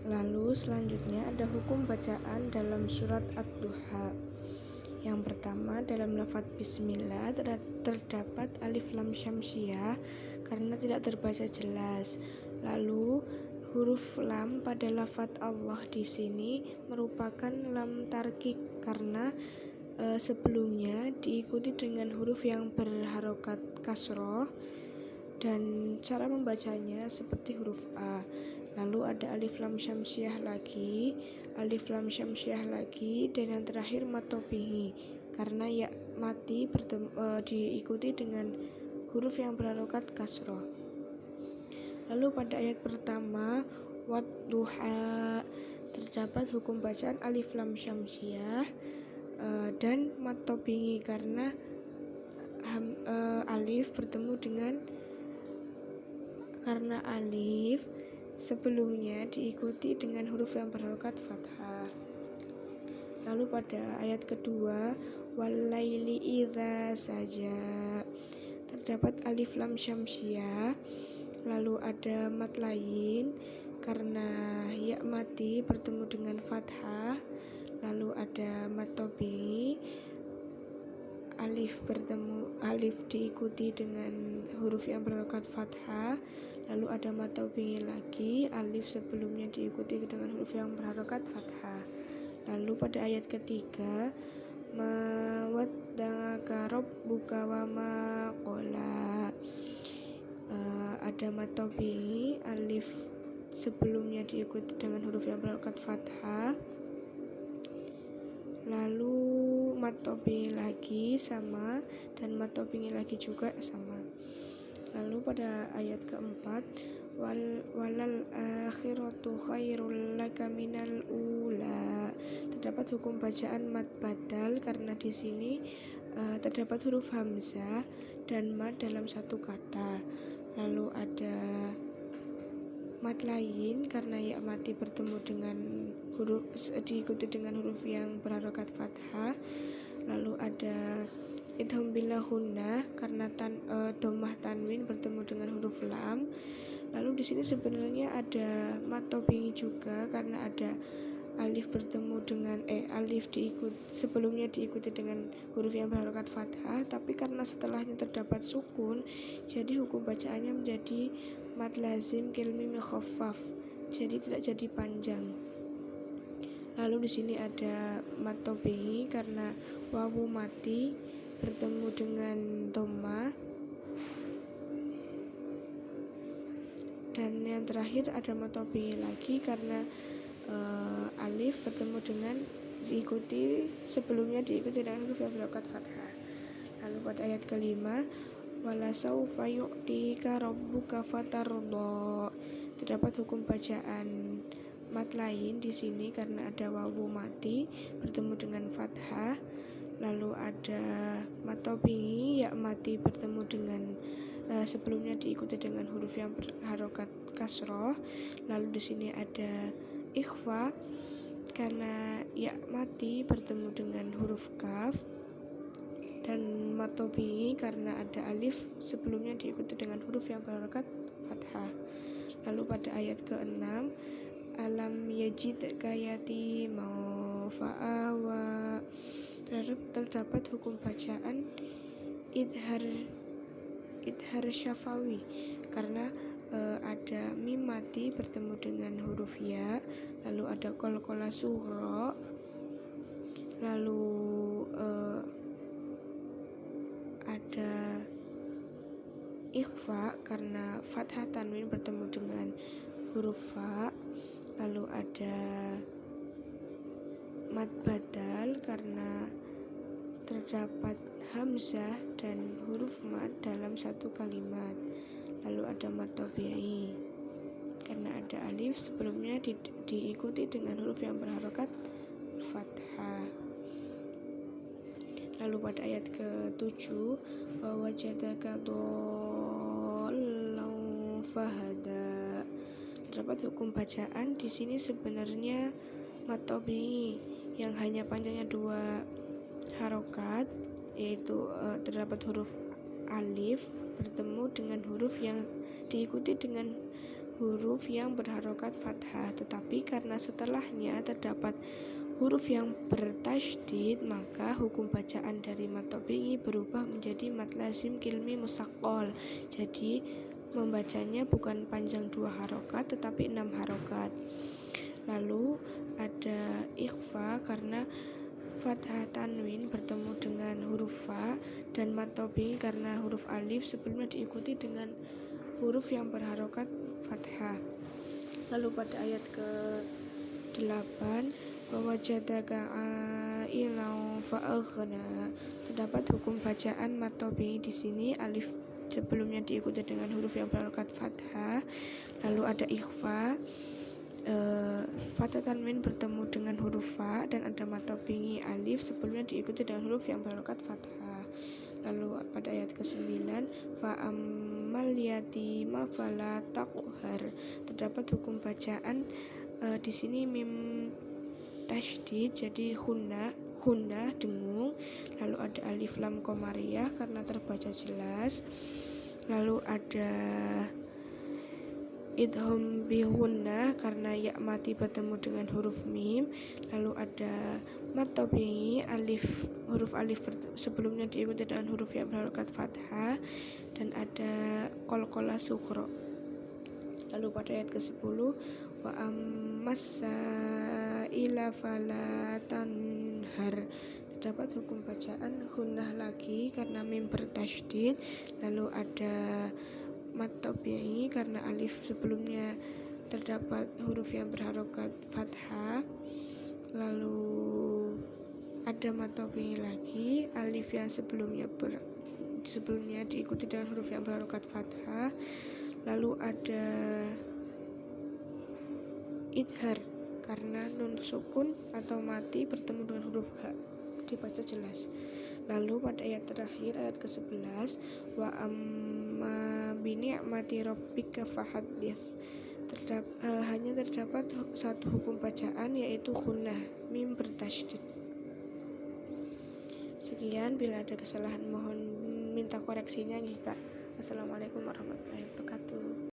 Lalu selanjutnya ada hukum bacaan dalam surat Ad-Duha. Yang pertama, dalam lafaz bismillah terdapat alif lam syamsiah karena tidak terbaca jelas. Lalu huruf lam pada lafaz Allah di sini merupakan lam tarkik karena sebelumnya diikuti dengan huruf yang berharokat kasroh dan cara membacanya seperti huruf A. Lalu ada alif lam syamsiah lagi, dan yang terakhir matobihi karena ya mati diikuti dengan huruf yang berharokat kasroh. Lalu pada ayat pertama wadduha terdapat hukum bacaan alif lam syamsiah dan matobihi karena alif bertemu dengan alif sebelumnya diikuti dengan huruf yang berharokat fathah. Lalu pada ayat kedua walaili idza saja terdapat alif lam syamsiah, lalu ada mat lain karena ya mati bertemu dengan fathah, lalu ada mat tobi alif diikuti dengan huruf yang berharokat fathah, lalu ada mat tobi lagi, alif sebelumnya diikuti dengan huruf yang berharokat fathah. Lalu pada ayat ketiga mawaddaka rabbuka wa ma qala ada mat tobi, alif sebelumnya diikuti dengan huruf yang berharokat fathah, lalu mat tobi lagi sama dan mat tobi lagi juga sama. Lalu pada ayat keempat walal akhiratu khairul laka minal ula terdapat hukum bacaan mat badal karena di sini terdapat huruf hamzah dan mat dalam satu kata. Lalu ada mat lain karena ya mati bertemu dengan huruf diikuti dengan huruf yang berharokat fathah. Lalu ada idgham bil gunnah karena dhammah tanwin bertemu dengan huruf lam. Lalu di sini sebenarnya ada mat tobi juga karena ada alif bertemu dengan sebelumnya diikuti dengan huruf yang berharokat fathah, tapi karena setelahnya terdapat sukun, jadi hukum bacaannya menjadi mat lazim kilmi mukhaffaf, jadi tidak jadi panjang. Lalu di sini ada mat tobi karena wawu mati bertemu dengan dhamma, dan yang terakhir ada mat tobi lagi karena alif bertemu dengan sebelumnya diikuti dengan huruf yang berharokat fathah. Lalu pada ayat kelima wala saufa yu'tika rabbuka fatarda terdapat hukum bacaan mat lain di sini karena ada wawu mati bertemu dengan fathah, lalu ada mat tobi ya mati bertemu dengan sebelumnya diikuti dengan huruf yang berharokat kasroh. Lalu di sini ada ikhfa karena ya mati bertemu dengan huruf kaf, dan mat tobi karena ada alif sebelumnya diikuti dengan huruf yang berharokat fathah. Lalu pada ayat ke-6 alam yajidka yatimau fa'awa terdapat hukum bacaan idhar syafawi karena ada mim mati bertemu dengan huruf ya, lalu ada qalqalah sughra, lalu ada ikhfa karena fathah tanwin bertemu dengan huruf fa, lalu ada mat badal karena terdapat hamzah dan huruf mat dalam satu kalimat. Lalu ada mat tobi'i karena ada alif sebelumnya diikuti dengan huruf yang berharokat fathah. Lalu pada ayat ke-7 wajadaka dhallan fahada terdapat hukum bacaan di sini sebenarnya mat tobi'i yang hanya panjangnya 2 harokat, yaitu terdapat huruf alif bertemu dengan huruf yang diikuti dengan huruf yang berharokat fathah, tetapi karena setelahnya terdapat huruf yang bertasydid, maka hukum bacaan dari mad tabi'i berubah menjadi mad lazim kilmi musaqqal. Jadi membacanya bukan panjang 2 harokat tetapi 6 harokat. Lalu ada ikhfa karena fathah tanwin bertemu dengan huruf fa, dan mad tabi'i karena huruf alif sebelumnya diikuti dengan huruf yang berharokat fathah. Lalu pada ayat ke-8, wawajadaka ailan fa'aghna, terdapat hukum bacaan mad tabi'i di sini. Alif sebelumnya diikuti dengan huruf yang berharokat fathah. Lalu ada ikhfa, fathah tanwin bertemu dengan huruf fa, dan ada mad tabi'i alif sebelumnya diikuti dengan huruf yang berharokat fathah. Lalu pada ayat ke-9, fa ammal yatima fala taqhar, terdapat hukum bacaan di sini mim tasydid jadi khunnah dengung. Lalu ada alif lam qamariyah karena terbaca jelas. Lalu ada idgham bi ghunnah karena ya mati bertemu dengan huruf mim. Lalu ada mad tabi'i huruf alif sebelumnya diikuti dengan huruf yang berharokat fathah, dan ada qalqalah sughra. Lalu pada ayat ke-10, wa ammasaila fala tanhar, terdapat hukum bacaan ghunnah lagi karena mim bertasydid. Lalu ada mad tabi'i karena alif sebelumnya terdapat huruf yang berharokat fathah. Lalu ada mad tabi'i lagi, alif yang sebelumnya diikuti dengan huruf yang berharokat fathah. Lalu ada idhar karena nun sukun atau mati bertemu dengan huruf ha, dibaca jelas. Lalu pada ayat terakhir, ayat ke-11, wa amma bi ni'mati rabbika fahaddits, hanya terdapat satu hukum bacaan yaitu khunnah mim bertasydid. Sekian, bila ada kesalahan mohon minta koreksinya. Assalamualaikum warahmatullahi wabarakatuh.